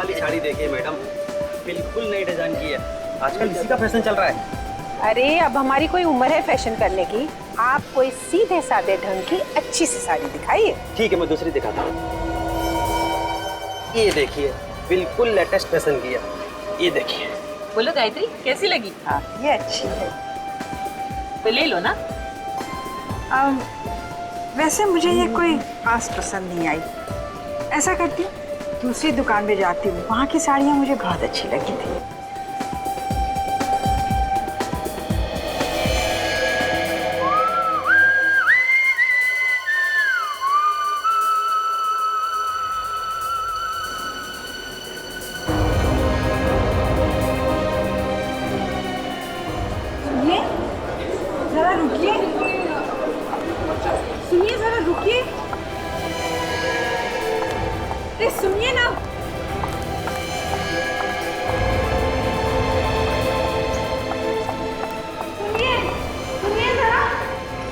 वाली साड़ी देखिए मैडम, बिल्कुल नई डिजाइन की है, आजकल इसी का फैशन चल रहा है। अरे अब हमारी कोई उम्र है फैशन करने की? आप कोई सीधे साधे ढंग की अच्छी सी साड़ी दिखाइए। ठीक है, मैं दूसरी दिखाता हूँ। ये देखिए, बिल्कुल लेटेस्ट फैशन की है, ये देखिए। बोलो गायत्री, कैसी लगी? हाँ, ये अच्छी है। तो ले लो ना। वैसे मुझे ये कोई खास पसंद नहीं आई। ऐसा करती हूँ, दूसरी दुकान में जाती हूँ, वहाँ की साड़ियाँ मुझे बहुत अच्छी लगी थी। जरा रुकिए, सुनिए, जरा रुकिए। अरे सुनिए ना। सुनिए, सुनिए जरा।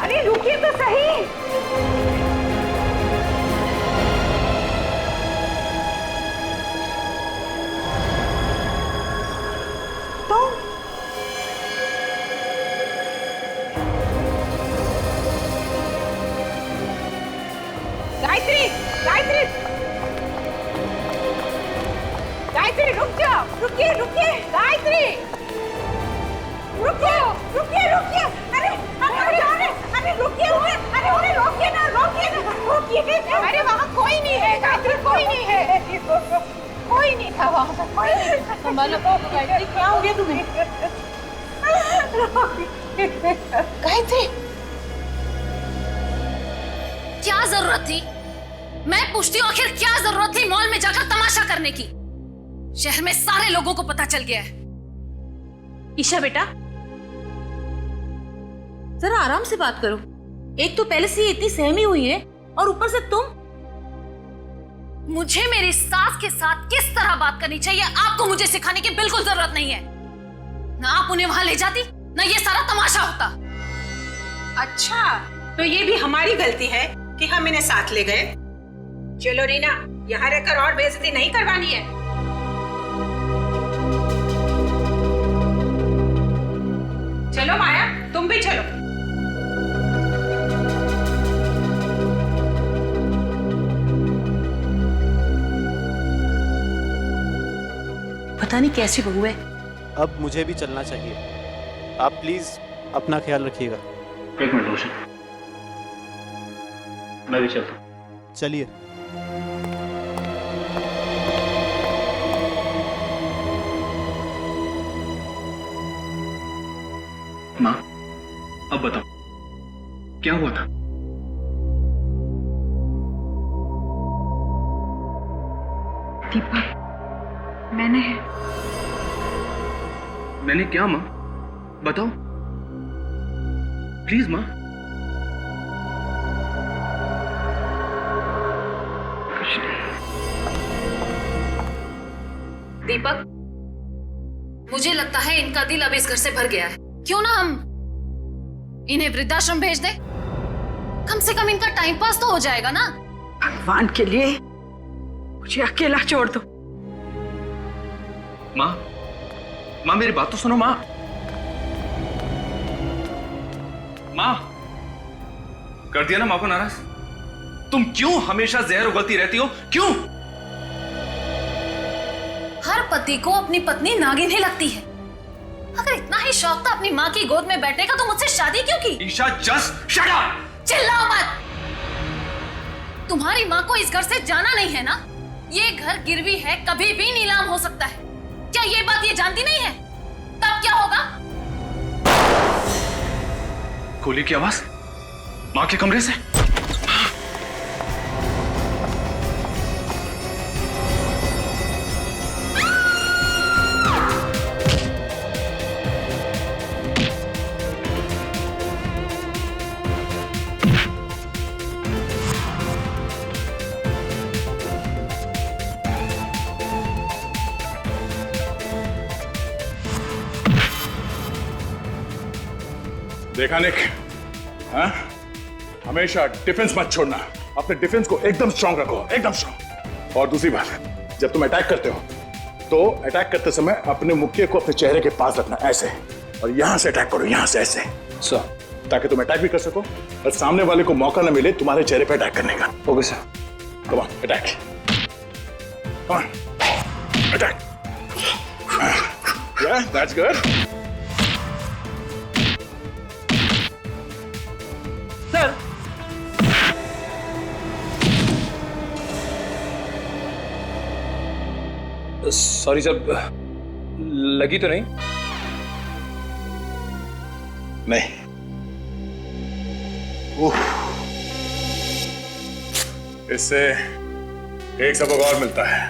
अरे रुकिए तो सही। तो गायत्री, गायत्री, गायत्री रुक जाओ, रुकिए, रुकिए, गायत्री, रुकिए, रुकिए, रुकिए। अरे अरे अरे अरे रुकिए, अरे उन्हें रोकिए ना, रोकिए ना, रोकिए। अरे वहाँ कोई नहीं है गायत्री, कोई नहीं है, कोई नहीं था वहाँ पर, कोई नहीं था। संभालो गायत्री, क्या हो गया तुम्हें? गायत्री, क्या जरूरत थी? मैं पूछती हूँ, आखिर क्या जरूरत थी मॉल में जाकर तमाशा करने की? शहर में सारे लोगों को पता चल गया है। ईशा बेटा, जरा आराम से बात करो। एक तो पहले से ही इतनी सहमी हुई है और ऊपर से तुम। मुझे मेरी सास के साथ किस तरह बात करनी चाहिए आपको मुझे सिखाने की बिल्कुल जरूरत नहीं है। ना आप उन्हें वहां ले जाती, ना ये सारा तमाशा होता। अच्छा, तो ये भी हमारी गलती है कि हम इन्हें साथ ले गए। चलो रीना, यहाँ रहकर और बेइज्जती नहीं करवानी है। चलो माया, तुम भी चलो। पता नहीं कैसी बहू है। अब मुझे भी चलना चाहिए, आप प्लीज अपना ख्याल रखिएगा। एक मिनट रोशन, मैं भी चलता हूँ। चलिए। माँ, अब बताओ क्या हुआ था? दीपक, मैंने क्या माँ? बताओ प्लीज माँ। दीपक, मुझे लगता है इनका दिल अब इस घर से भर गया है। क्यों ना हम इन्हें वृद्धाश्रम भेज दें? कम से कम इनका टाइम पास तो हो जाएगा ना। भगवान के लिए मुझे अकेला छोड़ दो। माँ, माँ मेरी बात तो सुनो माँ। माँ, कर दिया ना माँ को नाराज? तुम क्यों हमेशा जहर उगलती रहती हो? क्यों? हर पति को अपनी पत्नी नागिन ही लगती है। अगर इतना ही शौक था अपनी माँ की गोद में बैठने का तो मुझसे शादी क्यों की? Esha, just shut up! चिल्लाओ मत। तुम्हारी माँ को इस घर से जाना नहीं है ना? ये घर गिरवी है, कभी भी नीलाम हो सकता है। क्या ये बात ये जानती नहीं है? तब क्या होगा? गोली की आवाज माँ के कमरे से। देखा निक, हाँ? हमेशा डिफेंस मत छोड़ना, अपने डिफेंस को एकदम स्ट्रांग रखो, एकदम स्ट्रांग। और दूसरी बात, जब तुम अटैक करते हो तो अटैक करते समय अपने मुक्के को अपने चेहरे के पास रखना, ऐसे, और यहां से अटैक करो, यहां से ऐसे, सर। ताकि तुम अटैक भी कर सको और सामने वाले को मौका न मिले तुम्हारे चेहरे पे अटैक करने का। Okay sir. Come on, attack, come on, attack. Yeah, that's good. Sir sorry sir, लगी तो नहीं? नहीं। इससे एक सबक और मिलता है,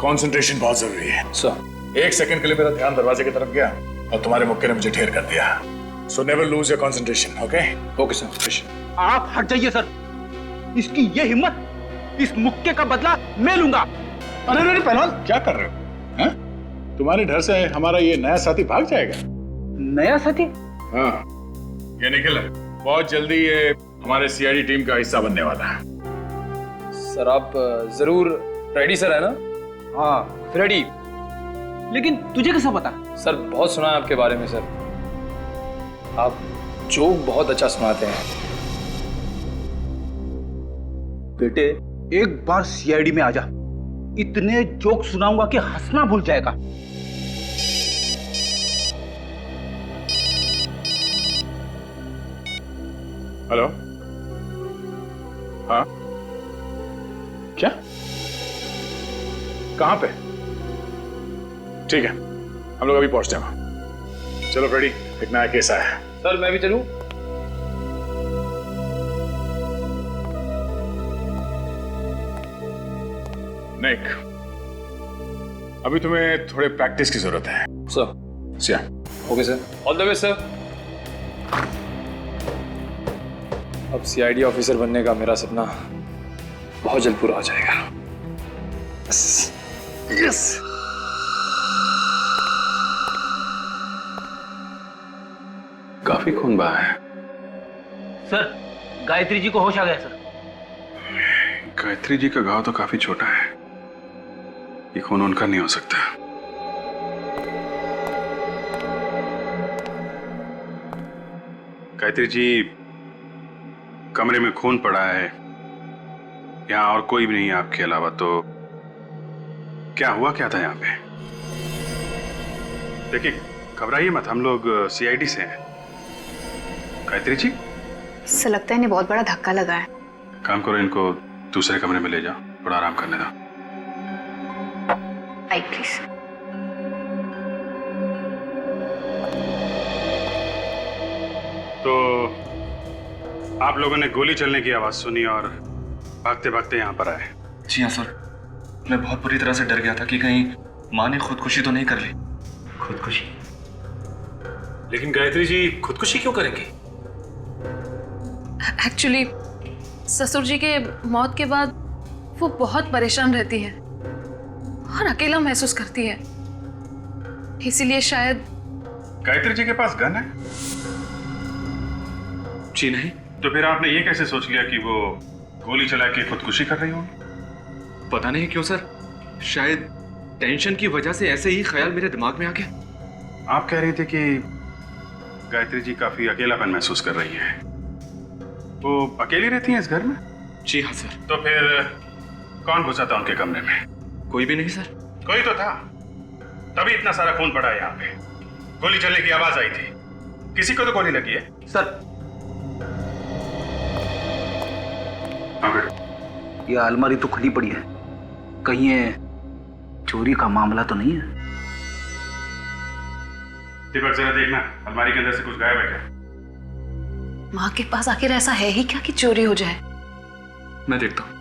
कंसंट्रेशन बहुत जरूरी है। सर। 1 सेकंड के लिए मेरा ध्यान दरवाजे की तरफ गया और तुम्हारे मुक्के ने मुझे ढेर कर दिया। So never lose your concentration, okay? Okay sir. आप हट जाइए सर, इसकी ये हिम्मत, इस मुक्के का बदला मैं लूंगा। अरे पहलवान, क्या कर रहे हो? हैं? तुम्हारे डर से हमारा ये नया साथी भाग जाएगा। नया साथी? हाँ, ये निखिल है, बहुत जल्दी ये हमारे सीआईडी टीम का हिस्सा बनने वाला है। सर आप जरूर रेडी सर है ना? हाँ रेडी। लेकिन तुझे कैसा पता? सर बहुत सुना है आपके बारे में सर, आप जोक बहुत अच्छा सुनाते हैं। बेटे एक बार सीआईडी में आ जा, इतने जोक सुनाऊंगा कि हंसना भूल जाएगा। हेलो, हाँ, क्या, कहाँ पे? ठीक है, हम लोग अभी पहुंचते हैं वहां। चलो फ्रेडी, एक नया केस आया है। सर मैं भी चलूं? निक, अभी तुम्हें थोड़े प्रैक्टिस की जरूरत है। Sir. Siya. Okay sir, all the best sir. अब सीआईडी ऑफिसर बनने का मेरा सपना बहुत जल्द पूरा हो जाएगा। यस। काफी खून बहा है। सर गायत्री जी को होश आ गया सर। गायत्री जी का घाव तो काफी छोटा है, ये खून उनका नहीं हो सकता। गायत्री जी, कमरे में खून पड़ा है, यहां और कोई भी नहीं है आपके अलावा, तो क्या हुआ क्या था यहां पे? देखिए घबराइए मत, हम लोग सीआईडी से हैं। गायत्री जी, इससे लगता है इन्हें बहुत बड़ा धक्का लगा है। काम करो, इनको दूसरे कमरे में ले जाओ, थोड़ा आराम करने दो। आई प्लीज। तो आप लोगों ने गोली चलने की आवाज सुनी और भागते भागते यहाँ पर आए? जी हाँ सर, मैं बहुत बुरी तरह से डर गया था कि कहीं माँ ने खुदकुशी तो नहीं कर ली। खुदकुशी? लेकिन गायत्री जी खुदकुशी क्यों करेंगी? एक्चुअली ससुर जी के मौत के बाद वो बहुत परेशान रहती है और अकेला महसूस करती है, इसीलिए शायद। गायत्री जी के पास गन है? जी नहीं। तो फिर आपने ये कैसे सोच लिया कि वो गोली चला के खुदकुशी कर रही होगी? पता नहीं क्यों सर, शायद टेंशन की वजह से ऐसे ही ख्याल मेरे दिमाग में आ गया। आप कह रही थी कि गायत्री जी काफी अकेलापन महसूस कर रही है, वो अकेली रहती हैं इस घर में? जी हाँ सर। तो फिर कौन घुसा था उनके कमरे में? कोई भी नहीं सर। कोई तो था, तभी इतना सारा खून पड़ा है यहाँ पे। गोली चलने की आवाज आई थी, किसी को तो गोली लगी है। सर हाँ बेटा, ये अलमारी तो खुली पड़ी है, कहीं ये चोरी का मामला तो नहीं है? दीपक जरा देखना, अलमारी के अंदर से कुछ गायब है क्या? माँ के पास आखिर ऐसा है ही क्या कि चोरी हो जाए? मैं देखता हूँ।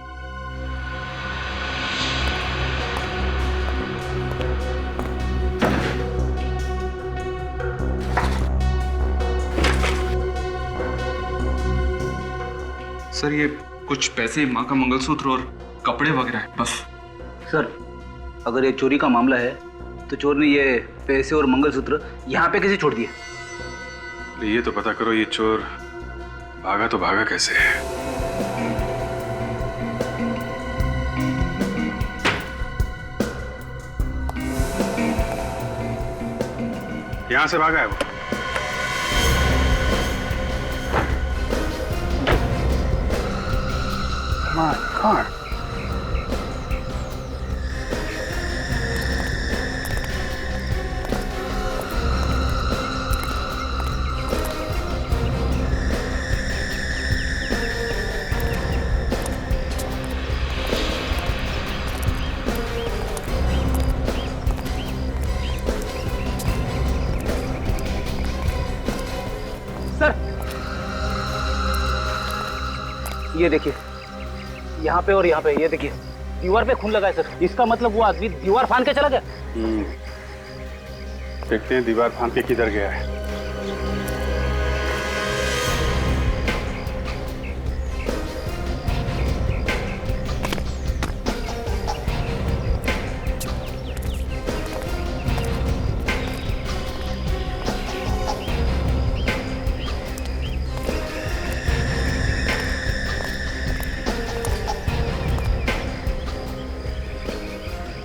सर ये कुछ पैसे, माँ का मंगलसूत्र और कपड़े वगैरह है बस। सर अगर ये चोरी का मामला है तो चोर ने ये पैसे और मंगलसूत्र यहाँ पे कैसे छोड़ दिए? ये तो पता करो, ये चोर भागा तो भागा कैसे है? यहां से भागा है वो। My God. ये देखिए, यहाँ पे और यहाँ पे, ये देखिए दीवार पे खून लगा है सर। इसका मतलब वो आदमी दीवार फांद के चला गया। देखते हैं दीवार फांद के किधर गया है।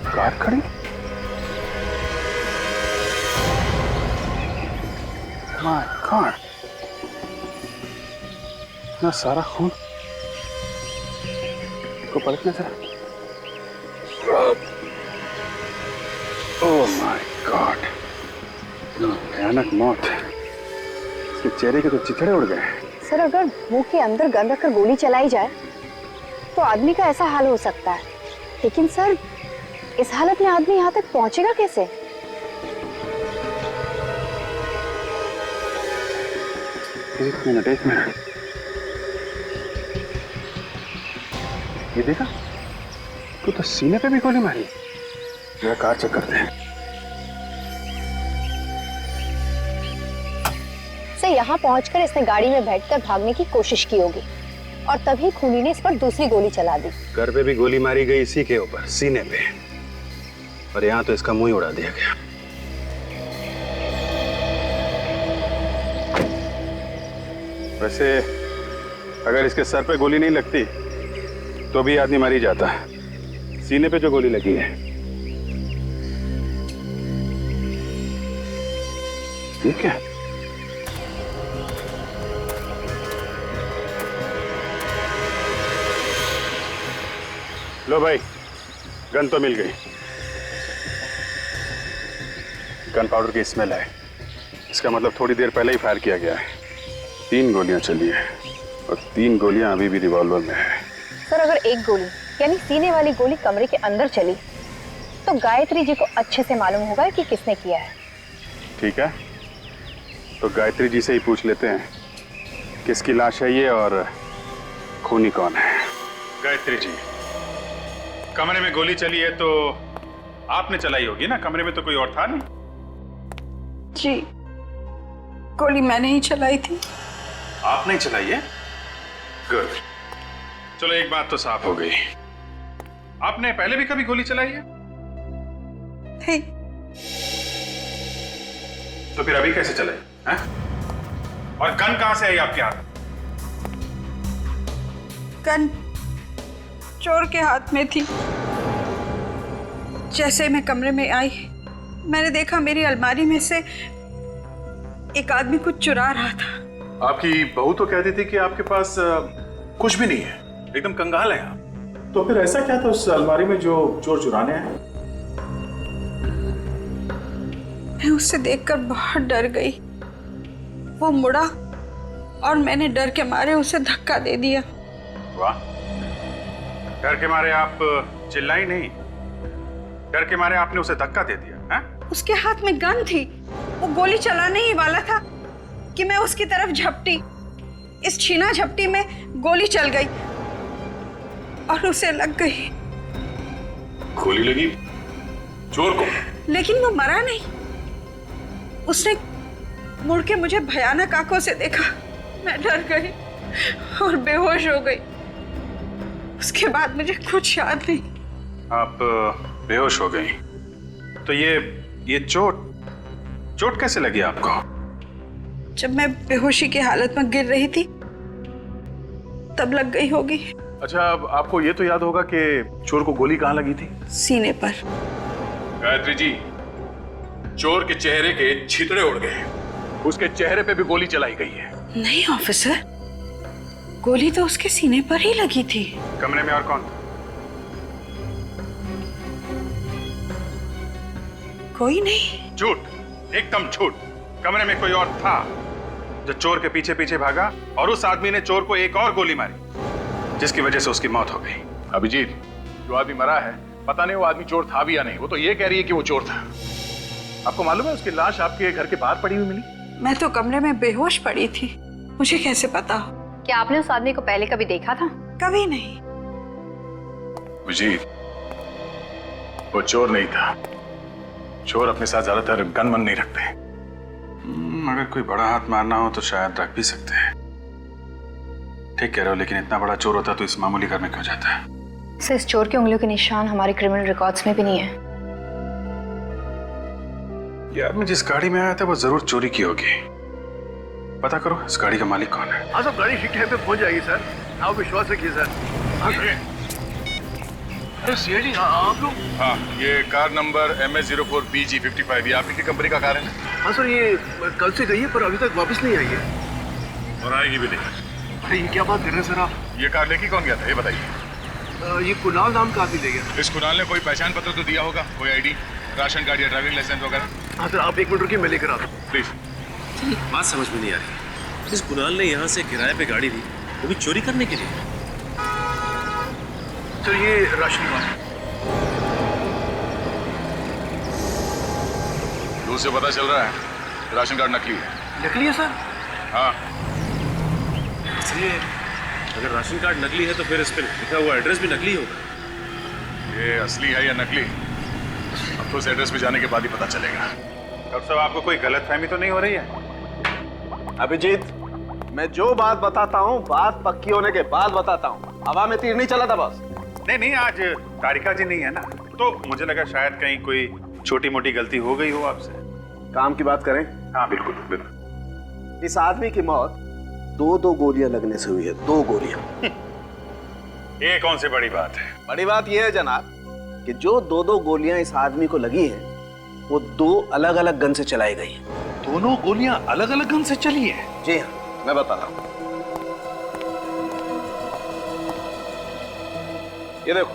कार खड़ी? माय गॉड, इतना सारा खून। इसको पलटना जरा। ओह माय गॉड, भयानक मौत। इसके चेहरे के तो चिथड़े उड़ गए। सर अगर मुंह के अंदर गन रखकर गोली चलाई जाए तो आदमी का ऐसा हाल हो सकता है, लेकिन सर इस हालत में आदमी यहाँ तक पहुंचेगा कैसे? एक मिनट। ये देखा, तू तो सीने पे भी गोली मारी। जरा कार चेक करते हैं। सर यहाँ पहुंचकर इसने गाड़ी में बैठकर भागने की कोशिश की होगी और तभी खूनी ने इस पर दूसरी गोली चला दी। घर पे भी गोली मारी गई इसी के ऊपर, सीने पे, और यहाँ तो इसका मुंह ही उड़ा दिया गया। वैसे अगर इसके सर पे गोली नहीं लगती तो भी आदमी मर ही जाता। सीने पे जो गोली लगी है, ठीक है। लो भाई, गन तो मिल गई। गन पाउडर की स्मेल है, इसका मतलब थोड़ी देर पहले ही फायर किया गया है। 3 गोलियां चली हैं और 3 गोलियां अभी भी रिवॉल्वर में है। सर अगर एक गोली यानी सीने वाली गोली कमरे के अंदर चली तो गायत्री जी को अच्छे से मालूम होगा कि किसने किया है। ठीक है, तो गायत्री जी से ही पूछ लेते हैं किसकी लाश है ये और खूनी कौन है। गायत्री जी, कमरे में गोली चली है तो आपने चलाई होगी ना? कमरे में तो कोई और था नहीं। जी, गोली मैंने ही चलाई थी। आपने ही चलाई है? गुड। चलो एक बात तो साफ हो गई, आपने पहले भी कभी गोली चलाई है? नहीं। तो फिर अभी कैसे चलाई हैं? और गन कहां से आई आपके हाथ? गन चोर के हाथ में थी। जैसे मैं कमरे में आई मैंने देखा मेरी अलमारी में से एक आदमी कुछ चुरा रहा था। आपकी बहू तो कहती थी कि आपके पास कुछ भी नहीं है, एकदम कंगाल है आप। तो फिर ऐसा क्या था उस अलमारी में जो चोर चुराने आए? मैं उससे देखकर बहुत डर गई। वो मुड़ा और मैंने डर के मारे उसे धक्का दे दिया। वाह, डर के मारे आप चिल्लाई नहीं, डर के मारे आपने उसे धक्का दे दिया है? उसके हाथ में गन थी, वो गोली चलाने ही वाला था कि मैं उसकी तरफ झपटी। इस छीना झपटी में गोली चल गई और उसे लग गई। गोली लगी चोर को? लेकिन वो मरा नहीं। उसने मुड़ के मुझे भयानक आंखों से देखा। मैं डर गई और बेहोश हो गई। उसके बाद मुझे कुछ याद नहीं। आप बेहोश हो गई? तो ये चोट कैसे लगी आपको? जब मैं बेहोशी की हालत में गिर रही थी तब लग गई होगी। अच्छा, अब आपको ये तो याद होगा कि चोर को गोली कहाँ लगी थी? सीने पर। गायत्री जी, चोर के चेहरे के छितड़े उड़ गए। उसके चेहरे पे भी गोली चलाई गई है। नहीं ऑफिसर, गोली तो उसके सीने पर ही लगी थी। कमरे में और कौन था? कोई नहीं। झूठ, एकदम झूठ। कमरे में कोई और था जो चोर के पीछे पीछे भागा और उस आदमी ने चोर को एक और गोली मारी जिसकी वजह से उसकी मौत हो गई। अभिजीत, जो आदमी मरा है पता नहीं वो आदमी चोर था भी या नहीं। वो तो ये कह रही है कि वो चोर था। आपको मालूम है उसकी लाश आपके घर के बाहर पड़ी हुई मिली? मैं तो कमरे में बेहोश पड़ी थी, मुझे कैसे पता? क्या आपने उस आदमी को पहले कभी देखा था? कभी नहीं। अभिजीत, वो चोर नहीं था। चोर अपने साथ ज्यादातर गन मन नहीं रखते। अगर कोई बड़ा हाथ मारना हो तो शायद रख भी सकते हैं। ठीक कह रहे हो, लेकिन इतना बड़ा चोर होता तो इस मामूली घर में क्यों जाता है? सर, इस चोर के उंगलियों के निशान हमारे क्रिमिनल रिकॉर्ड्स में भी नहीं है। यार, मैं जिस गाड़ी में आया था वो जरूर चोरी की होगी। पता करो इस गाड़ी का मालिक कौन है। हाँ सब, गाड़ी ठीक टाइम पे पहुंच जाएगी सर, आप विश्वास रखिए सर। सीआईडी आप लोग? हाँ, ये कार नंबर MS04BG55 ये आपकी कंपनी का कार है? हाँ सर, ये कल से गई है पर अभी तक वापस नहीं आई है। और आएगी भी नहीं। अरे ये क्या बात कर रहे हैं सर आप? ये कार लेके कौन गया था ये बताइए। ये कुणाल नाम का आदमी ले गया। इस कुणाल ने कोई पहचान पत्र तो दिया होगा, कोई आईडी, राशन कार्ड या ड्राइविंग लाइसेंस वगैरह? हाँ सर, आप एक मिनट रुकिए, मैं लेकर आता हूँ प्लीज। बात समझ में नहीं आ रही। जिस कुणाल ने यहाँ से किराए पे गाड़ी ली, वो भी चोरी करने के लिए? सर ये राशन कार्ड। दूर से पता चल रहा है राशन कार्ड नकली है। नकली है सर? हाँ। इसलिए अगर राशन कार्ड नकली है तो फिर इस पे लिखा हुआ एड्रेस भी नकली होगा। ये असली है या नकली अब तो उस एड्रेस पे जाने के बाद ही पता चलेगा। डॉक्टर साहब, आपको कोई गलतफहमी तो नहीं हो रही है? अभिजीत, मैं जो बात बताता हूँ बात पक्की होने के बाद बताता हूँ। हवा में तीर नहीं चला था बस। नहीं, आज तारिका जी नहीं है ना, तो मुझे लगा शायद कहीं कोई छोटी मोटी गलती हो गई हो आपसे। काम की बात करें? हाँ बिल्कुल बिल्कुल। इस आदमी की मौत दो गोलियां लगने से हुई है। 2 गोलियां। ये कौन सी बड़ी बात है? बड़ी बात यह है जनाब कि जो 2 गोलियां इस आदमी को लगी हैं वो 2 अलग अलग गन से चलाई गई हैं। दोनों गोलियां अलग अलग गन से चली है? जी हाँ, मैं बता रहा हूं। ये देखो,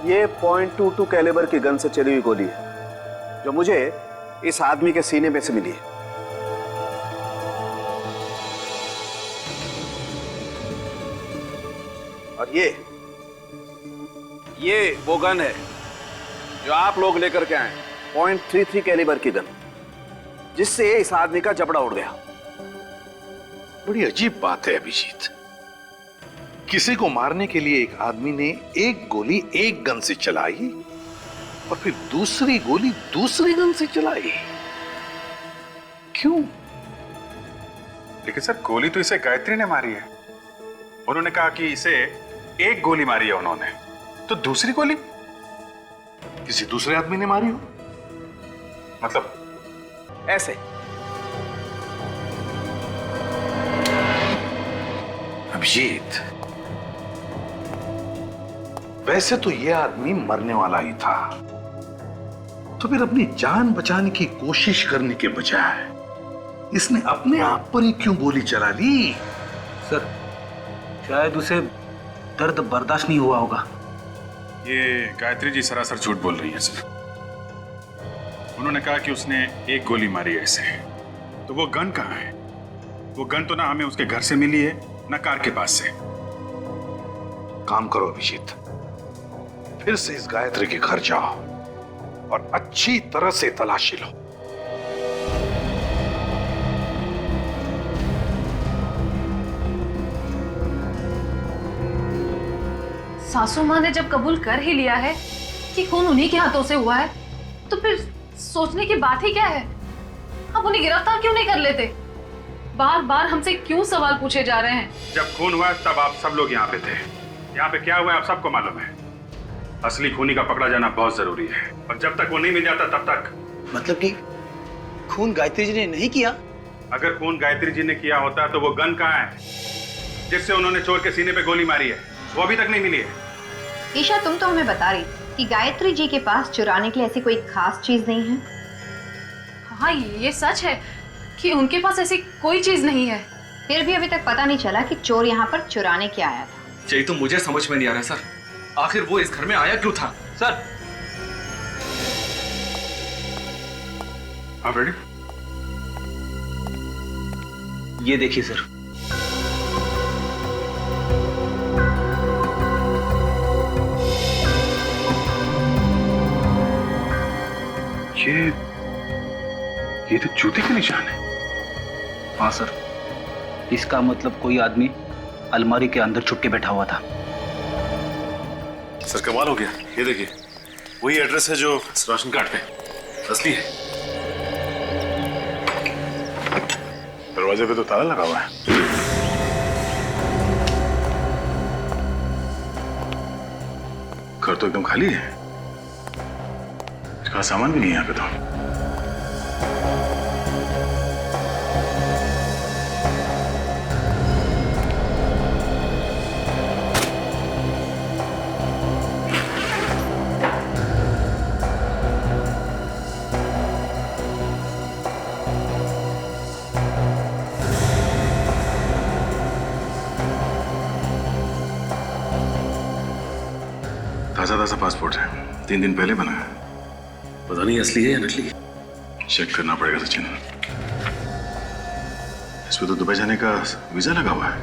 ये .22 कैलिबर की गन से चली हुई गोली है जो मुझे इस आदमी के सीने में से मिली है। और ये वो गन है जो आप लोग लेकर के आए, .33 कैलिबर की गन, जिससे इस आदमी का जबड़ा उड़ गया। बड़ी अजीब बात है अभिजीत, किसी को मारने के लिए एक आदमी ने एक गोली एक गन से चलाई और फिर दूसरी गोली दूसरी गन से चलाई। क्यों? लेकिन सर, गोली तो इसे गायत्री ने मारी है। उन्होंने कहा कि इसे एक गोली मारी है उन्होंने, तो दूसरी गोली किसी दूसरे आदमी ने मारी हो? मतलब ऐसे। अभिजीत, वैसे तो यह आदमी मरने वाला ही था, तो फिर अपनी जान बचाने की कोशिश करने के बजाय इसने अपने आप पर ही क्यों गोली चला ली? सर, शायद उसे दर्द बर्दाश्त नहीं हुआ होगा। ये गायत्री जी सरासर झूठ बोल रही है सर। उन्होंने कहा कि उसने एक गोली मारी है इसे, तो वो गन कहाँ है? वो गन तो ना हमें उसके घर से मिली है ना कार के पास से। काम करो अभिजीत, फिर से इस गायत्री के घर जाओ और अच्छी तरह से तलाशी लो। सासू माँ ने जब कबूल कर ही लिया है कि खून उन्हीं के हाथों से हुआ है, तो फिर सोचने की बात ही क्या है? आप उन्हें गिरफ्तार क्यों नहीं कर लेते? बार बार हमसे क्यों सवाल पूछे जा रहे हैं? जब खून हुआ तब आप सब लोग यहाँ पे थे। यहाँ पे क्या हुआ आप सबको मालूम है। असली खूनी का पकड़ा जाना बहुत जरूरी है, और जब तक वो नहीं मिल जाता तब तक। मतलब कि खून गायत्री जी ने नहीं किया? अगर खून गायत्री जी ने किया होता तो वो गन कहाँ है जिससे उन्होंने चोर के सीने पे गोली मारी है? वो अभी तक नहीं मिली है। ईशा, तुम तो हमें बता रही कि गायत्री जी के पास चुराने के लिए ऐसी कोई खास चीज नहीं है। हाँ ये सच है कि उनके पास ऐसी कोई चीज नहीं है। फिर भी अभी तक पता नहीं चला कि चोर यहाँ पर चुराने क्या आया था। यही तो मुझे समझ में नहीं आ रहा सर, आखिर वो इस घर में आया क्यों था? सर आप रेडी? ये देखिए सर। ये तो जूते के निशान है। हाँ सर, इसका मतलब कोई आदमी अलमारी के अंदर छुप के बैठा हुआ था। सर कमाल हो गया, ये देखिए वही एड्रेस है जो राशन कार्ड पे असली है। दरवाजे पे तो ताला लगा हुआ है। घर तो एकदम खाली है, इसका सामान भी नहीं है यहाँ पे तो। ताजा ताजा पासपोर्ट है, 3 दिन पहले बना है। पता नहीं असली है या नकली। चेक करना पड़ेगा सचिन। इस पे तो दुबई जाने का वीजा लगा हुआ है।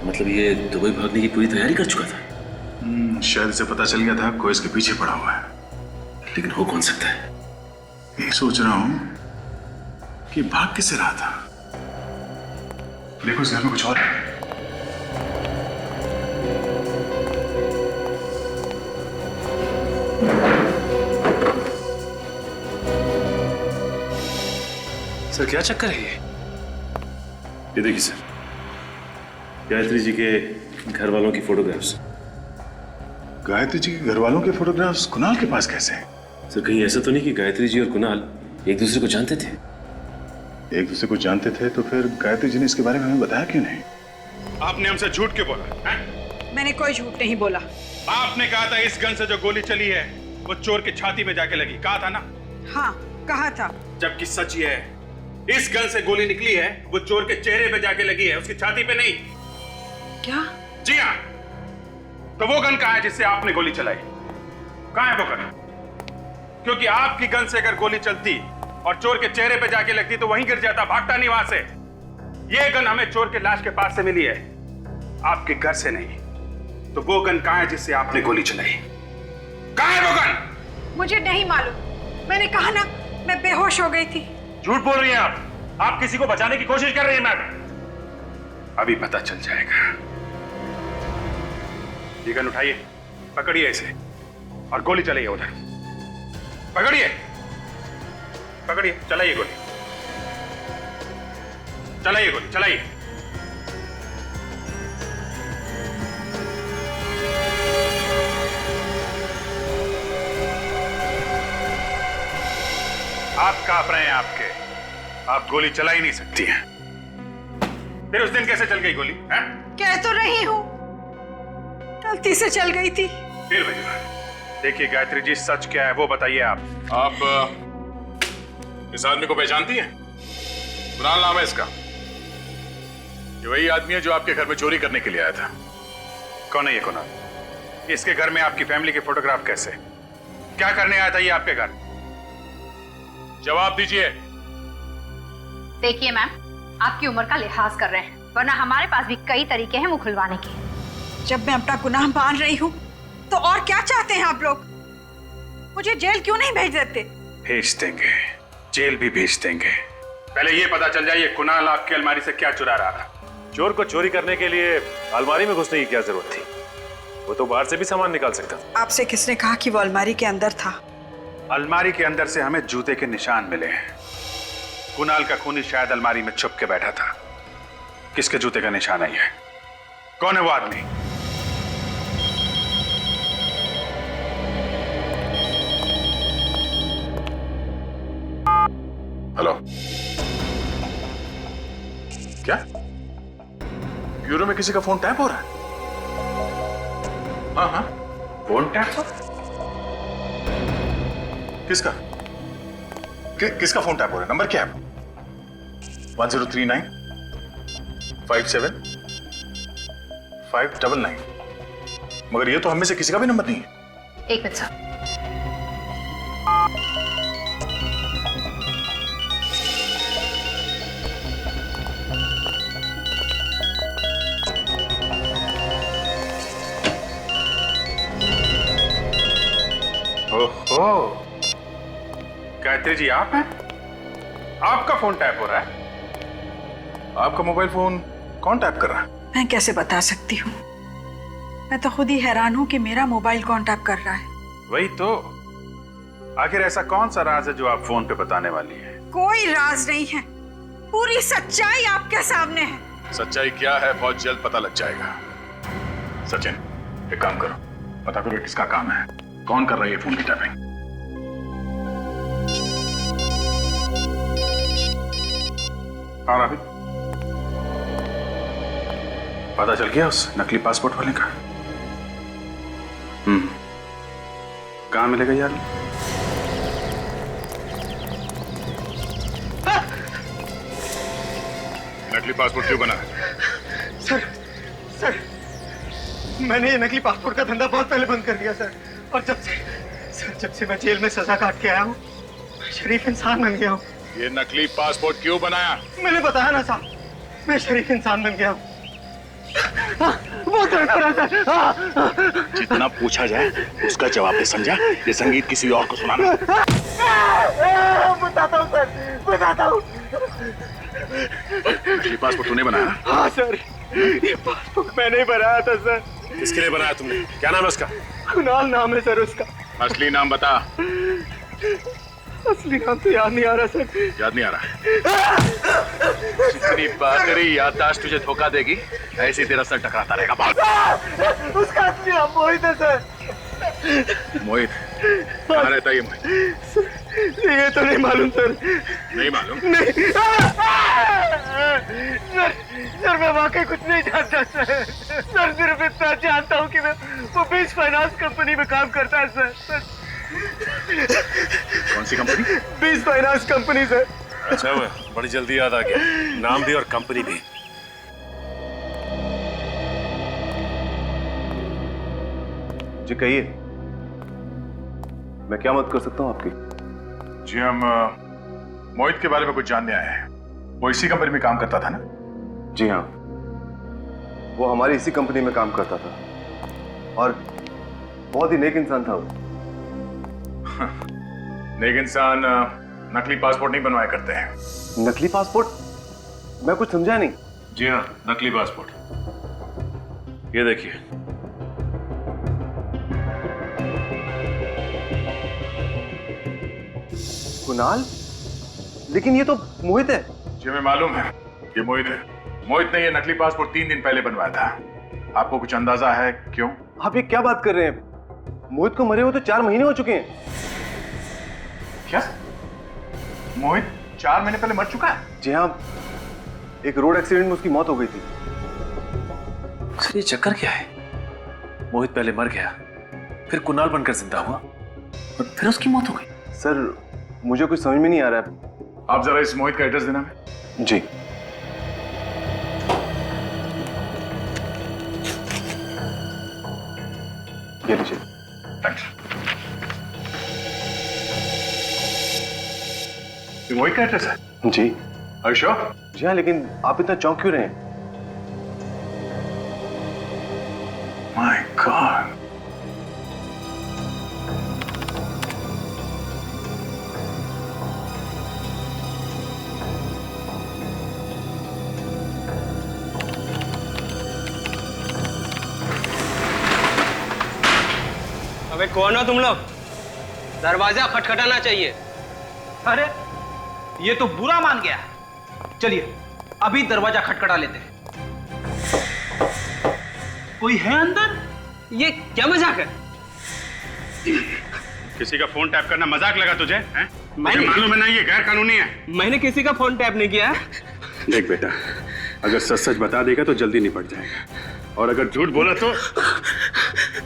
मतलब ये दुबई भागने की पूरी तैयारी कर चुका था। शायद इसे पता चल गया था कोई इसके पीछे पड़ा हुआ है। लेकिन हो कौन सकता है? ये सोच रहा हूं कि भाग किससे रहा था। देखो इस घर में कुछ और है। सर क्या चक्कर है ये देखिए सर, गायत्री जी के घर वालों की फोटोग्राफ्स। गायत्री जी के घर वालों के फोटोग्राफ्स कुणाल के पास कैसे हैं? सर कहीं ऐसा तो नहीं कि गायत्री जी और कुणाल एक दूसरे को जानते थे? एक दूसरे को जानते थे तो फिर गायत्री जी ने इसके बारे में हमें बताया क्यों नहीं? आपने हमसे झूठ क्यों बोला है? मैंने कोई झूठ नहीं बोला। आपने कहा था इस गन से जो गोली चली है वो चोर की छाती में जाके लगी, कहा था ना? हाँ कहा था। जबकि सच ये है, इस गन से गोली निकली है वो चोर के चेहरे पे जाके लगी है, उसकी छाती पे नहीं। क्या? जी हाँ। तो वो गन कहाँ है जिससे आपने गोली चलाई? कहाँ है वो गन? क्योंकि आपकी गन से अगर गोली चलती और चोर के चेहरे पे जाके लगती तो वहीं गिर जाता, भागता नहीं वहां से। ये गन हमें चोर के लाश के पास से मिली है, आपके घर से नहीं। तो वो गन कहाँ है जिससे आपने गोली चलाई? कहाँ है वो गन? मुझे नहीं मालूम। मैंने कहा ना, मैं बेहोश हो गई थी। झूठ बोल रही हैं आप किसी को बचाने की कोशिश कर रही हैं मैडम। अभी पता चल जाएगा। ये गन उठाइए, पकड़िए इसे और गोली चलाइए उधर। पकड़िए, पकड़िए, चलाइए गोली, चलाइए गोली, चलाइए। आप कांप रहे हैं, आप गोली चला ही नहीं सकती हैं। फिर उस दिन कैसे चल गई गोली? कह तो रही हूं, गलती से चल गई थी। फिर देखिए गायत्री जी, सच क्या है वो बताइए आप। इस आदमी को पहचानती हैं? कुणाल नाम है इसका। ये वही आदमी है जो आपके घर में चोरी करने के लिए आया था। कौन है ये कुणाल? इसके घर में आपकी फैमिली के फोटोग्राफ कैसे? क्या करने आया था ये आपके घर? जवाब दीजिए। देखिए मैम, आपकी उम्र का लिहाज कर रहे हैं, वरना हमारे पास भी कई तरीके हैं मुंह खुलवाने के। जब मैं अपना गुनाह मान रही हूँ तो और क्या चाहते हैं आप लोग? मुझे जेल क्यों नहीं भेज देते? भेज देंगे, जेल भी भेज देंगे। पहले ये पता चल जाए ये कुणाल आपकी अलमारी से क्या चुरा रहा था। चोर को चोरी करने के लिए अलमारी में घुसने की क्या जरूरत थी? वो तो बाहर से भी सामान निकाल सकता था। आपसे किसने कहा कि वो अलमारी के अंदर था? अलमारी के अंदर से हमें जूते के निशान मिले हैं। कुणाल का खूनी शायद अलमारी में छुप के बैठा था। किसके जूते का निशान है ये? कौन है वो आदमी? हेलो, क्या ब्यूरो में किसी का फोन टैप हो रहा है? हाँ हाँ, फोन टैप? किसका? किसका फोन टैप हो रहा है? नंबर क्या है? 1039 57 599। मगर ये तो हम में से किसी का भी नंबर नहीं है। एक मिनट सर। ओहो, गायत्री जी आप हैं? आपका फोन टैप हो रहा है? आपका मोबाइल फोन कौन टैप कर रहा है? मैं कैसे बता सकती हूँ, मैं तो खुद ही हैरान हूँ कि मेरा मोबाइल कौन टैप कर रहा है। वही तो, आखिर ऐसा कौन सा राज है जो आप फोन पे बताने वाली है? कोई राज नहीं है, पूरी सच्चाई आपके सामने है। सच्चाई क्या है बहुत जल्द पता लग जाएगा। सचिन, एक काम करो, पता करो किसका काम है, कौन कर रहा है ये फोन की टैपिंग। हाँ राबी, पता चल गया उस नकली पासपोर्ट वाले का? कहाँ मिलेगा यार? नकली पासपोर्ट क्यों बना? सर मैंने ये नकली पासपोर्ट का धंधा बहुत पहले बंद कर दिया सर। और जब से मैं जेल में सजा काट के आया हूँ, शरीफ इंसान बन गया हूँ। ये नकली पासपोर्ट क्यों बनाया? मैंने बताया ना साहब, मैं शरीफ इंसान बन गया हूँ। बहुत दर्द हो रहा है सर। जितना पूछा जाए उसका जवाब दे, समझा? ये संगीत किसी और को सुनाना। बताता हूँ सर, बताता हूँ। नकली पासपोर्ट तूने बनाया? हाँ सर, ये पासपोर्ट मैंने ही बनाया था सर। किसके लिए बनाया तुमने? क्या नाम है उसका? कुणाल नाम है सर उसका। असली नाम बता। असली नाम तो याद नहीं आ रहा सर। याद नहीं आ रहा? जितनी बातरी याददाश्त तुझे धोखा देगी, ऐसे तेरा सर टकराता रहेगा। उसका असली नाम मोहित है सर। मोहित? कहाँ रहता है ये मोहित? ये तो नहीं मालूम सर। नहीं मालूम? नहीं सर, मैं वाकई कुछ नहीं जानता सर। सर सिर्फ इतना जानता हूँ कि वो बीच फाइनेंस कंपनी में काम करता है सर। कौन सी कंपनी? बीच फाइनेंस कंपनी सर। अच्छा हुआ, बड़ी जल्दी याद आ गया, नाम भी और कंपनी भी। जी कहिए, मैं क्या मदद कर सकता हूँ आपकी? जी हम मोहित के बारे में कुछ जानने आए हैं। वो इसी कंपनी में काम करता था ना? जी हाँ, वो हमारी इसी कंपनी में काम करता था और बहुत ही नेक इंसान था वो। नेक इंसान नकली पासपोर्ट नहीं बनवाया करते हैं। नकली पासपोर्ट? मैं कुछ समझा नहीं। जी हाँ, नकली पासपोर्ट। ये देखिए। कुणाल? लेकिन ये तो मोहित है। जी हमें मालूम है ये मोहित है। मोहित ने ये नकली पासपोर्ट 3 दिन पहले बनवाया था। आपको कुछ अंदाजा है क्यों? आप ये क्या बात कर रहे हैं? मोहित को मरे हुए तो 4 महीने हो चुके हैं। क्या? मोहित 4 महीने पहले मर चुका है? जी हाँ, एक रोड एक्सीडेंट में उसकी मौत हो गई थी। सर ये चक्कर क्या है? मोहित पहले मर गया, फिर कुणाल बनकर जिंदा हुआ और फिर उसकी मौत हो गई। सर मुझे कुछ समझ में नहीं आ रहा है। आप जरा इस मोहित का एड्रेस देना है। जी। ये लीजिए। थैंक्स। ये मोहित का एड्रेस है? जी। Are you sure? जी हाँ, लेकिन आप इतना चौंक क्यों रहे हैं? My God. अबे कौन हो तुम लोग? दरवाजा खटखटाना चाहिए। अरे ये तो बुरा मान गया। चलिए अभी दरवाजा खटखटा लेते हैं। कोई है अंदर? ये क्या मजाक है? किसी का फोन टैप करना मजाक लगा तुझे? हैं? मुझे मालूम है ना ये गैर कानूनी है। मैंने किसी का फोन टैप नहीं किया है। देख बेटा, अगर सच सच बता देगा तो जल्दी निपट जाएगा, और अगर झूठ बोला तो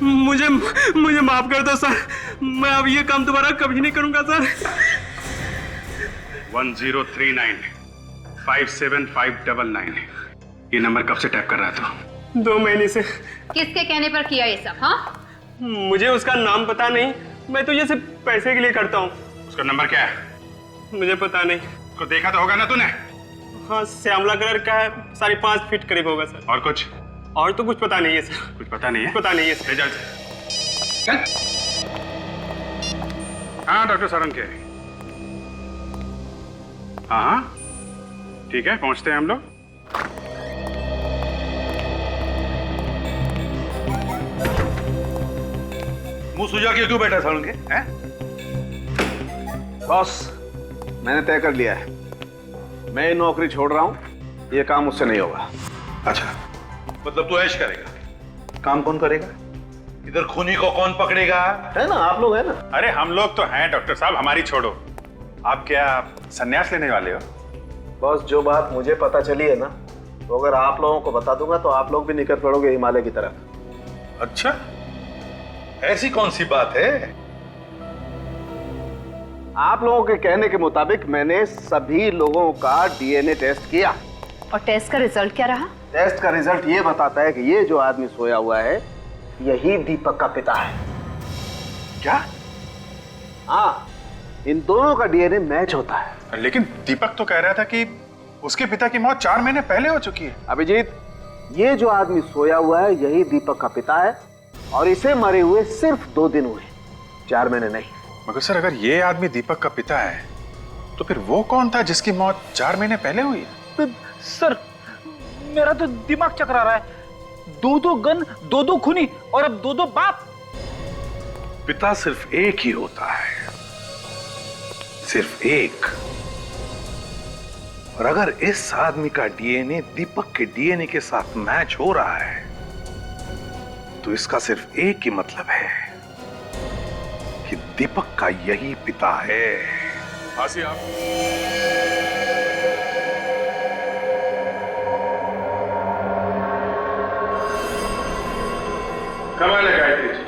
मुझे माफ कर दो सर। मैं अब ये काम दोबारा कभी नहीं करूंगा सर। 1039 57599। ये नंबर कब से टैप कर रहा था? 2 महीने से। किसके कहने पर किया ये सब? हाँ, मुझे उसका नाम पता नहीं, मैं तो ये सिर्फ पैसे के लिए करता हूँ। उसका नंबर क्या है? मुझे पता नहीं। उसको देखा तो होगा ना तूने? हाँ, श्यामला कलर का है, 5.5 फीट करीब होगा सर। और कुछ? और तो कुछ पता नहीं है सर। कुछ पता नहीं है? पता नहीं है सर। चल। हाँ डॉक्टर सारंग के। हाँ ठीक है, पहुंचते हैं हम लोग। मुंह सुझा के क्यों बैठा सारंग के? हैं? बॉस, मैंने तय कर लिया है, मैं नौकरी छोड़ रहा हूं, ये काम मुझसे नहीं होगा। अच्छा, मतलब तू ऐश करेगा? काम कौन करेगा? इधर खूनी को कौन पकड़ेगा? है ना, आप लोग हैं ना। अरे हम लोग तो हैं डॉक्टर साहब, हमारी छोड़ो। आप क्या संन्यास लेने वाले हो? बॉस, जो बात मुझे पता चली है ना, तो अगर आप लोगों को बता दूंगा तो आप लोग भी निकल पड़ोगे हिमालय की तरफ। अच्छा, ऐसी कौन सी बात है? आप लोगों के कहने के मुताबिक मैंने सभी लोगों का डीएनए टेस्ट किया। और टेस्ट का रिजल्ट क्या रहा? टेस्ट का रिजल्ट ये बताता है कि ये जो आदमी सोया हुआ है, यही दीपक का पिता है। क्या? हाँ, इन दोनों का डीएनए मैच होता है। लेकिन दीपक तो कह रहा था कि उसके पिता की मौत 4 महीने पहले हो चुकी है। अभिजीत, ये जो आदमी सोया हुआ है, यही दीपक का पिता है, और इसे मरे हुए सिर्फ 2 दिन हुए, 4 महीने नहीं। मगर सर, अगर ये आदमी दीपक का पिता है, तो फिर वो कौन था जिसकी मौत 4 महीने पहले हुई है? सर, मेरा तो दिमाग चकरा रहा है। 2 गन, 2 खूनी और अब 2 बाप। पिता सिर्फ एक ही होता है, सिर्फ एक। और अगर इस आदमी का डीएनए दीपक के डीएनए के साथ मैच हो रहा है, तो इसका सिर्फ एक ही मतलब है कि दीपक का यही पिता है। आसी आप। कमाल है गायत्री जी,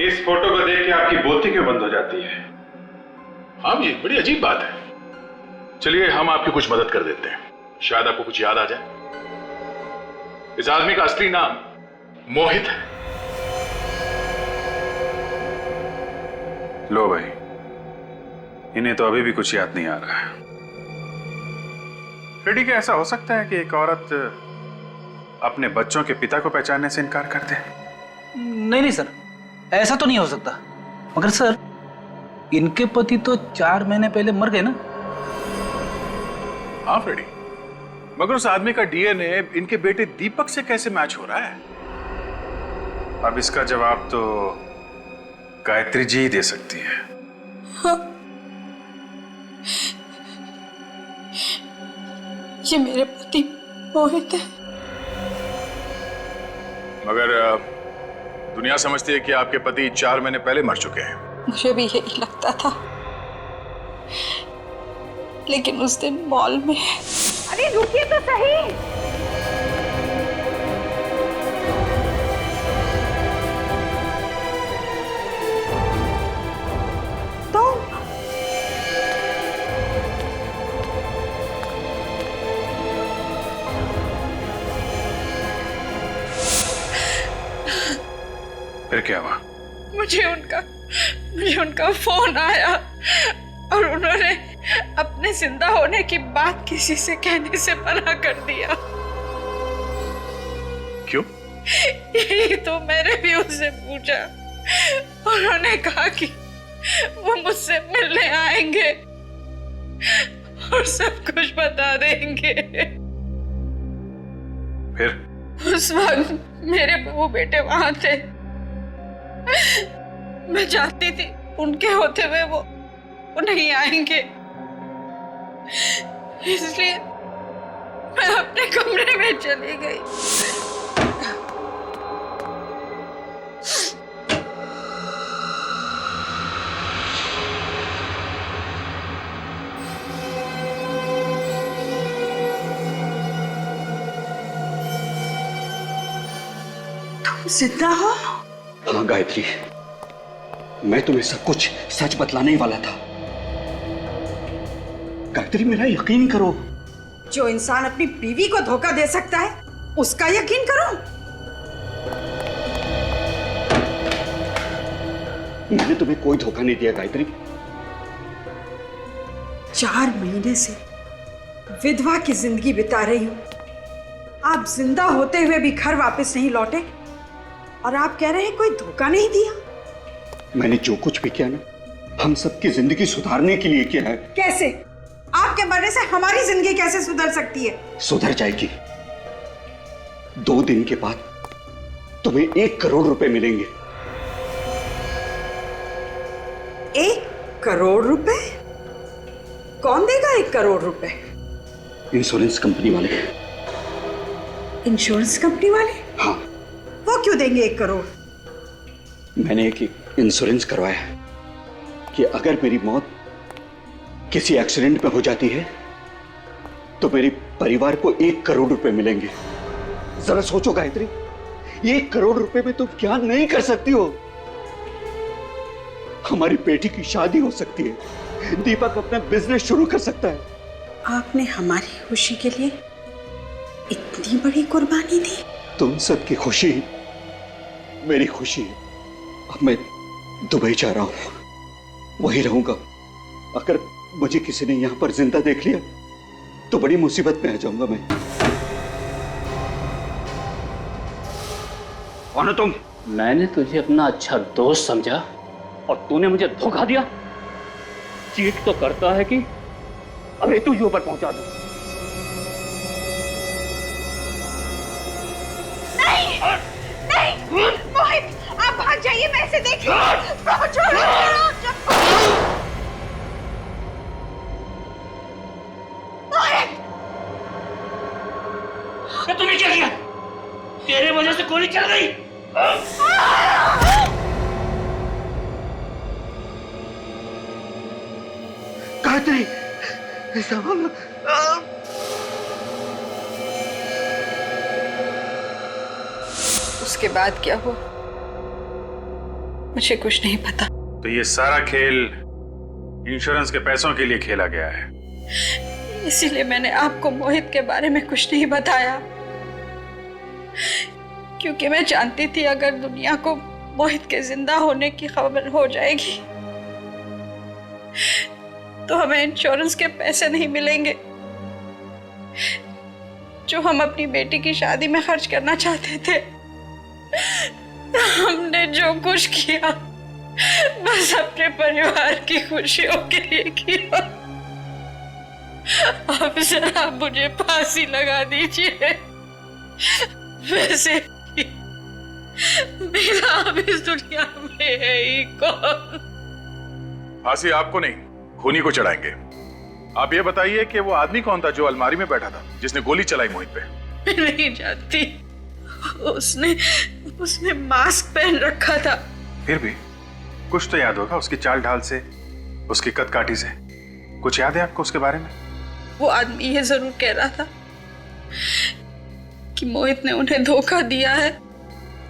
इस फोटो को देख के आपकी बोलती क्यों बंद हो जाती है? हाँ जी, बड़ी अजीब बात है। चलिए हम आपकी कुछ मदद कर देते हैं, शायद आपको कुछ याद आ जाए। इस आदमी का असली नाम मोहित है। लो भाई, इन्हें तो अभी भी कुछ याद नहीं आ रहा है। फिर ठीक है, ऐसा हो सकता है कि एक औरत अपने बच्चों के पिता को पहचानने से इनकार कर दे। नहीं सर, ऐसा तो नहीं हो सकता। मगर सर, इनके पति तो 4 महीने पहले मर गए ना। हाँ फ्रेडी, मगर उस आदमी का डीएनए इनके बेटे दीपक से कैसे मैच हो रहा है? अब इसका जवाब तो गायत्री जी ही दे सकती है। हाँ। ये मेरे पति मोहित है। मगर दुनिया समझती है कि आपके पति 4 महीने पहले मर चुके हैं। मुझे भी यही लगता था, लेकिन उस दिन मॉल में। अरे रुकिए तो सही। फिर क्या हुआ? मुझे उनका फोन आया और उन्होंने अपने जिंदा होने की बात किसी से कहने से मना कर दिया। क्यों? यही तो मैंने भी उससे पूछा। उन्होंने कहा कि वो मुझसे मिलने आएंगे और सब कुछ बता देंगे। फिर? उस वक्त मेरे बहू बेटे वहां थे। मैं चाहती थी उनके होते हुए वो नहीं आएंगे, इसलिए मैं अपने कमरे में चली गई। तुम जिंदा हो? हाँ गायत्री, मैं तुम्हें सब कुछ सच बतलाने ही वाला था। गायत्री मेरा यकीन करो। जो इंसान अपनी बीवी को धोखा दे सकता है उसका यकीन करो। मैंने तुम्हें कोई धोखा नहीं दिया गायत्री। 4 महीने से विधवा की जिंदगी बिता रही हूं। आप जिंदा होते हुए भी घर वापस नहीं लौटे और आप कह रहे हैं कोई धोखा नहीं दिया। मैंने जो कुछ भी किया ना, हम सबकी जिंदगी सुधारने के लिए किया है। कैसे? आपके मरने से हमारी जिंदगी कैसे सुधर सकती है? सुधर जाएगी। 2 दिन के बाद तुम्हें 1 करोड़ रुपए मिलेंगे। 1 करोड़ रुपए? कौन देगा 1 करोड़ रुपए? इंश्योरेंस कंपनी वाले। इंश्योरेंस कंपनी वाले? हाँ। वो क्यों देंगे 1 करोड़? मैंने एक इंश्योरेंस करवाया है कि अगर मेरी मौत किसी एक्सीडेंट में हो जाती है तो मेरे परिवार को 1 करोड़ रुपए मिलेंगे। जरा सोचो गायत्री, 1 करोड़ रुपए में तुम क्या नहीं कर सकती हो। हमारी बेटी की शादी हो सकती है, दीपक अपना बिजनेस शुरू कर सकता है। आपने हमारी खुशी के लिए इतनी बड़ी कुर्बानी दी। तुम सबकी खुशी मेरी खुशी है। अब मैं दुबई जा रहा हूं, वहीं रहूंगा। अगर मुझे किसी ने यहां पर जिंदा देख लिया तो बड़ी मुसीबत में आ जाऊंगा मैं। कौन हो तुम? मैंने तुझे अपना अच्छा दोस्त समझा और तूने मुझे धोखा दिया। चीट तो करता है कि अभी तुझे ऊपर पहुंचा दूं। नहीं, मोहित, आप भाग जाइए, मैं इसे देखिए। तूने क्या किया? तेरे वजह से गोली चल गई। गायत्री, उसके बाद क्या हुआ मुझे कुछ नहीं पता। तो ये सारा खेल इंश्योरेंस के पैसों के लिए खेला गया है। इसीलिए मैंने आपको मोहित के बारे में कुछ नहीं बताया, क्योंकि मैं जानती थी अगर दुनिया को मोहित के जिंदा होने की खबर हो जाएगी तो हमें इंश्योरेंस के पैसे नहीं मिलेंगे जो हम अपनी बेटी की शादी में खर्च करना चाहते थे। हमने जो कुछ किया बस अपने परिवार की खुशियों के लिए किया। अब जरा मुझे फांसी लगा दीजिए। वैसे मेरा अब इस दुनिया में है ही कौन? फांसी आपको नहीं, खूनी को चढ़ाएंगे। आप ये बताइए कि वो आदमी कौन था जो अलमारी में बैठा था, जिसने गोली चलाई मोहित पे? मैं नहीं जानती। उसने मास्क पहन रखा था। फिर भी कुछ तो याद होगा उसकी चाल ढाल से, उसकी कद काठी से। कुछ याद है आपको उसके बारे में? वो आदमी ये जरूर कह रहा था कि मोहित ने उन्हें धोखा दिया है,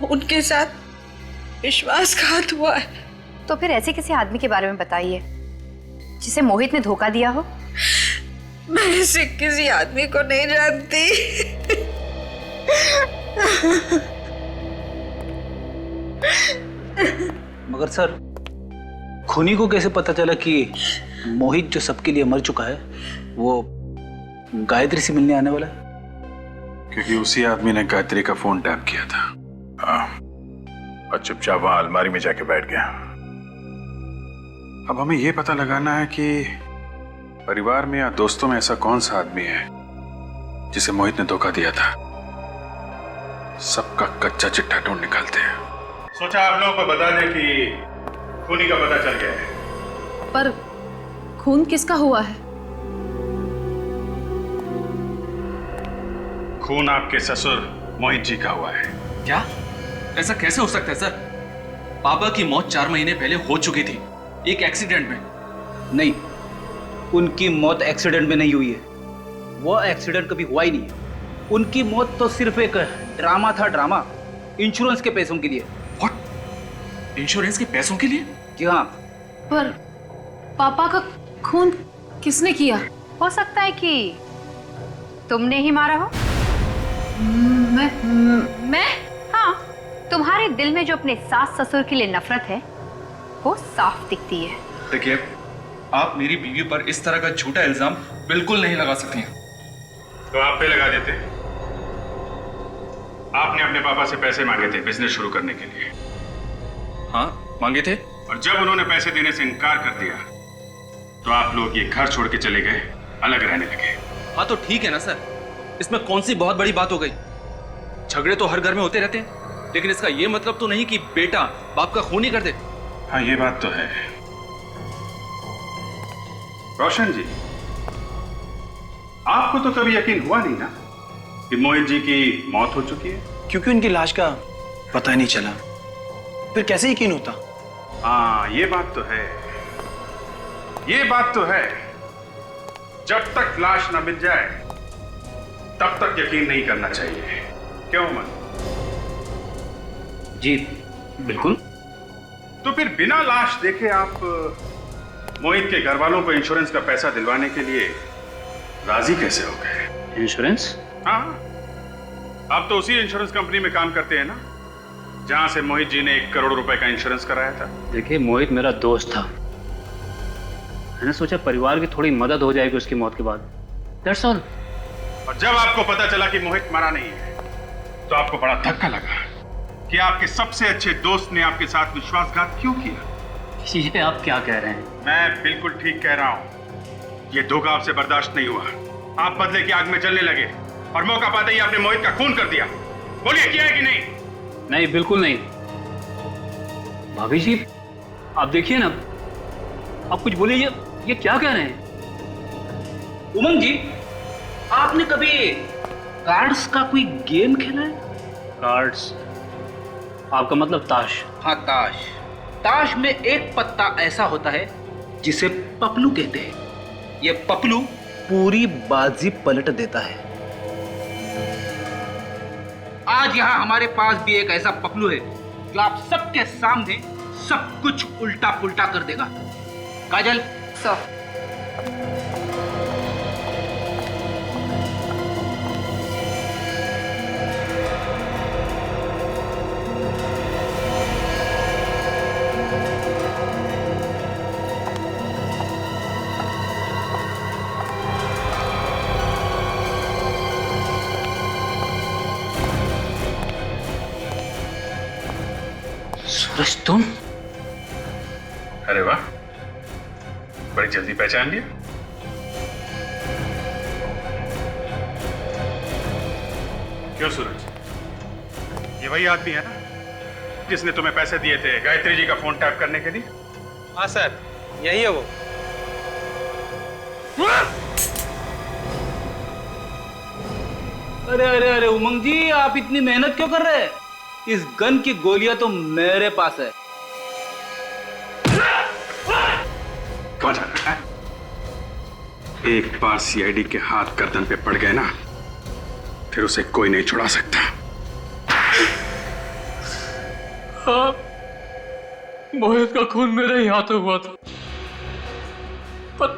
उनके साथ विश्वासघात हुआ है। तो फिर ऐसे किसी आदमी के बारे में बताइए जिसे मोहित ने धोखा दिया हो। मैं ऐसे किसी आदमी को नहीं जानती। मगर सर, खूनी को कैसे पता चला कि मोहित जो सबके लिए मर चुका है वो गायत्री से मिलने आने वाला है? क्योंकि उसी आदमी ने गायत्री का फोन टैप किया था और चुपचाप वहां अलमारी में जाके बैठ गया। अब हमें यह पता लगाना है कि परिवार में या दोस्तों में ऐसा कौन सा आदमी है जिसे मोहित ने धोखा दिया था। सबका कच्चा चिट्ठा ढूंढ निकालते हैं। सोचा आप लोगों को बता दें कि खूनी का पता चल गया है। पर खून किसका हुआ है? खून आपके ससुर मोहित जी का हुआ है। क्या? ऐसा कैसे हो सकता है सर? पापा की मौत 4 महीने पहले हो चुकी थी, एक एक्सीडेंट में। नहीं, उनकी मौत एक्सीडेंट में नहीं हुई है। वो एक्सीडेंट कभी हुआ ही नहीं है। उनकी मौत तो सिर्फ एक ड्रामा था, ड्रामा, इंश्योरेंस के पैसों के लिए। व्हाट? इंश्योरेंस के पैसों के लिए? जी हाँ। पर पापा का खून किसने किया? हो सकता है कि तुमने ही मारा हो। मैं हाँ, तुम्हारे दिल में जो अपने सास ससुर के लिए नफरत है वो साफ दिखती है। देखिए, आप मेरी बीवी पर इस तरह का झूठा इल्जाम बिल्कुल नहीं लगा सकती हैं। तो आप पे लगा देते। आपने अपने पापा से पैसे मांगे थे बिजनेस शुरू करने के लिए। हाँ, मांगे थे। और जब उन्होंने पैसे देने से इनकार कर दिया तो आप लोग ये घर छोड़ के चले गए, अलग रहने लगे। हाँ तो ठीक है ना सर, इसमें कौन सी बहुत बड़ी बात हो गई? झगड़े तो हर घर में होते रहते हैं, लेकिन इसका ये मतलब तो नहीं कि बेटा बाप का खून ही कर दे। हाँ, ये बात तो है। रोशन जी, आपको तो कभी यकीन हुआ नहीं ना कि मोहित जी की मौत हो चुकी है? क्योंकि उनकी लाश का पता ही नहीं चला, फिर कैसे यकीन होता? हाँ, ये बात तो है, ये बात तो है। जब तक लाश ना मिल जाए तब तक यकीन नहीं करना चाहिए, क्यों मन? जी बिल्कुल। तो फिर बिना लाश देखे आप मोहित के घर वालों को इंश्योरेंस का पैसा दिलवाने के लिए राजी कैसे हो गए? इंश्योरेंस? हाँ, आप तो उसी इंश्योरेंस कंपनी में काम करते हैं ना जहां से मोहित जी ने 1 करोड़ रुपए का इंश्योरेंस कराया था। देखिए, मोहित मेरा दोस्त था, मैंने सोचा परिवार की थोड़ी मदद हो जाएगी उसकी मौत के बाद। That's all. और जब आपको पता चला कि मोहित मरा नहीं है तो आपको बड़ा धक्का लगा कि आपके सबसे अच्छे दोस्त ने आपके साथ विश्वासघात क्यों किया? ये आप क्या कह रहे हैं? मैं बिल्कुल ठीक कह रहा हूं। ये धोखा आपसे बर्दाश्त नहीं हुआ। आप बदले की आग में जलने लगे और मौका पाते ही आपने मोहित का खून कर दिया। बोलिए, किया है कि नहीं? नहीं, बिल्कुल नहीं। भाभी जी, आप देखिए ना, आप कुछ बोलिए, ये क्या कह रहे हैं? उमंग जी, आपने कभी कार्ड्स का कोई गेम खेला है? कार्ड्स? आपका मतलब ताश? हाँ, ताश। ताश में एक पत्ता ऐसा होता है जिसे पपलू कहते हैं। ये पपलू पूरी बाजी पलट देता है। आज यहां हमारे पास भी एक ऐसा पपलू है जो आप सबके सामने सब कुछ उल्टा पुल्टा कर देगा। काजल, सूरज, तुम? अरे वाह, बड़ी जल्दी पहचान लिया। क्यों सूरज, ये वही आदमी है ना जिसने तुम्हें पैसे दिए थे गायत्री जी का फोन टैप करने के लिए? हाँ सर, यही है वो। अरे अरे अरे उमंग जी, आप इतनी मेहनत क्यों कर रहे हैं? इस गन की गोलियां तो मेरे पास है। कौन जा रहा है? एक बार सीआईडी के हाथ गर्दन पे पड़ गए ना, फिर उसे कोई नहीं छुड़ा सकता। हाँ, मोहित का खून मेरे ही हाथों हुआ था, पर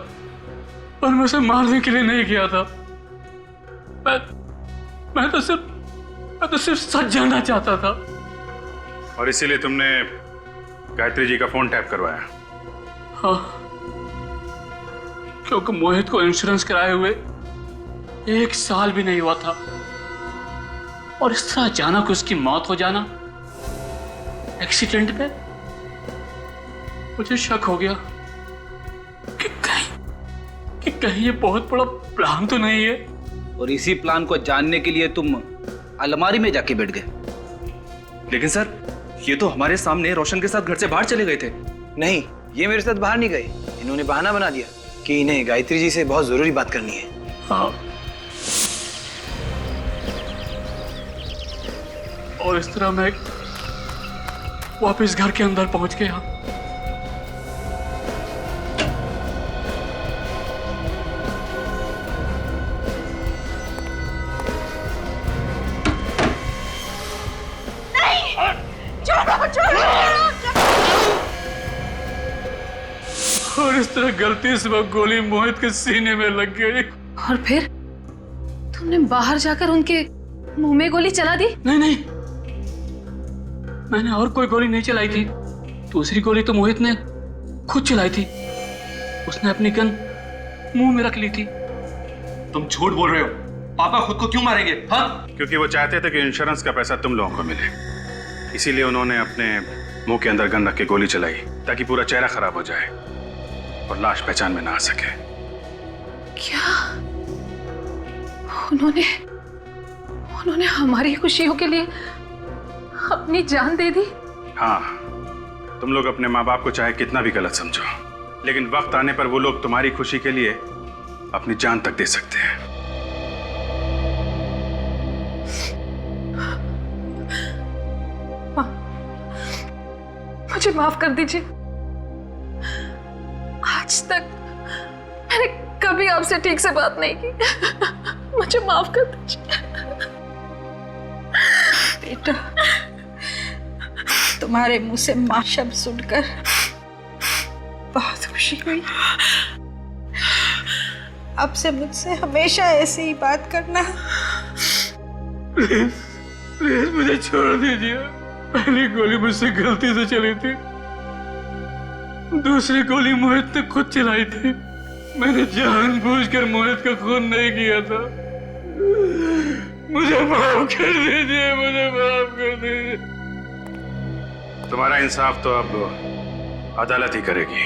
मैं उसे मारने के लिए नहीं किया था। मैं तो सिर्फ सच जानना चाहता था। और इसीलिए तुमने गायत्री जी का फोन टैप करवाया? हाँ, क्योंकि मोहित को इंश्योरेंस कराए हुए 1 साल भी नहीं हुआ था, और इस तरह अचानक उसकी मौत हो जाना एक्सीडेंट में, मुझे शक हो गया कि कहीं ये बहुत बड़ा प्लान तो नहीं है। और इसी प्लान को जानने के लिए तुम अलमारी में जाके बैठ गए। लेकिन सर, ये तो हमारे सामने रोशन के साथ घर से बाहर चले गए थे। नहीं, ये मेरे साथ बाहर नहीं गए, इन्होंने बहाना बना दिया कि इन्हें गायत्री जी से बहुत जरूरी बात करनी है। हाँ, और इस तरह मैं वापस घर के अंदर पहुंच गया। और इस तरह गलती से वो गोली मोहित के सीने में लग गई। और फिर तुमने बाहर जाकर उनके मुंह में गोली चला दी? नहीं नहीं, मैंने और कोई गोली नहीं चलाई थी। दूसरी गोली तो मोहित ने खुद चलाई थी। उसने अपनी गन मुंह में रख ली थी। तुम झूठ बोल रहे हो। पापा खुद को क्यों मारेंगे? हाँ, क्योंकि वो चाहते थे कि इंश्योरेंस का पैसा तुम लोगों को मिले, इसीलिए उन्होंने अपने मुंह के अंदर गन रख के गोली चलाई ताकि पूरा चेहरा खराब हो जाए और लाश पहचान में ना आ सके। क्या उन्होंने हमारी खुशियों के लिए अपनी जान दे दी? हाँ, तुम लोग अपने माँ बाप को चाहे कितना भी गलत समझो, लेकिन वक्त आने पर वो लोग तुम्हारी खुशी के लिए अपनी जान तक दे सकते हैं। मुझे माफ कर दीजिए। आज तक मैंने कभी आपसे ठीक से बात नहीं की। मुझे माफ कर दीजिए। बेटा, तुम्हारे मुंह से मां शब्द सुनकर बहुत खुशी हुई। अब से मुझसे हमेशा ऐसी ही बात करना। प्लीज प्लीज मुझे छोड़ दीजिए। पहली गोली मुझसे गलती से चली थी, दूसरी गोली मोहित ने खुद चलाई थी। मैंने जानबूझकर मोहित का खून नहीं किया था। मुझे माफ कर दीजिए, मुझे माफ कर दीजिए। तुम्हारा इंसाफ तो अब अदालत ही करेगी।